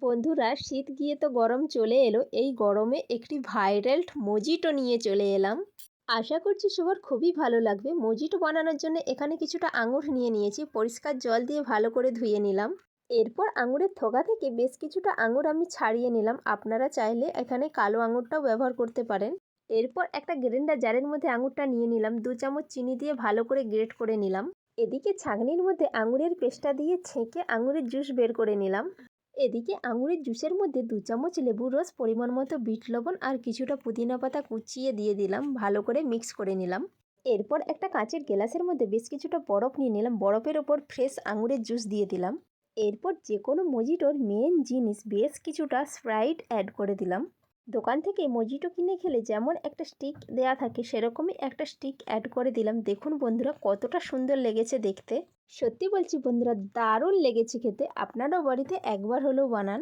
বন্ধুরা, শীত গিয়ে তো গরম চলে এলো। এই গরমে একটি ভাইরাল মজিটো নিয়ে চলে এলাম। আশা করছি সবার খুবই ভালো লাগবে। মজিটো বানানোর জন্য এখানে কিছুটা আঙুর নিয়ে নিয়েছি, পরিষ্কার জল দিয়ে ভালো করে ধুয়ে নিলাম। এরপর আঙুরের থোকা থেকে বেশ কিছুটা আঙুর আমি ছাড়িয়ে নিলাম। আপনারা চাইলে এখানে কালো আঙুরটাও ব্যবহার করতে পারেন। এরপর একটা গ্রাইন্ডার জারের মধ্যে আঙুরটা নিয়ে নিলাম, 2 চামচ চিনি দিয়ে ভালো করে গ্রেট করে নিলাম। এদিকে ছাঁকনির মধ্যে আঙুরের পেস্টটা দিয়ে ছেঁকে আঙুরের জুস বের করে নিলাম। এদিকে আঙুরের জুসের মধ্যে 2 চামচ লেবুর রস, পরিমাণ মতো বিট লবণ আর কিছুটা পুদিনা পাতা কুচিয়ে দিয়ে দিলাম, ভালো করে মিক্স করে নিলাম। এরপর একটা কাঁচের গ্লাসের মধ্যে বেশ কিছুটা বরফ নিয়ে নিলাম, বরফের ওপর ফ্রেশ আঙুরের জুস দিয়ে দিলাম। এরপর যে কোনো মজিটোর মেন জিনিস বেশ কিছুটা স্প্রাইট অ্যাড করে দিলাম। দোকান থেকে মজিটো কিনে খেলে যেমন একটা স্টিক দেয়া থাকে, সেরকমই একটা স্টিক অ্যাড করে দিলাম। দেখুন বন্ধুরা, কতটা সুন্দর লেগেছে দেখতে। সত্যি বলছি বন্ধুরা, দারুণ লেগেছে খেতে। আপনারাও বাড়িতে একবার হলেও বানান।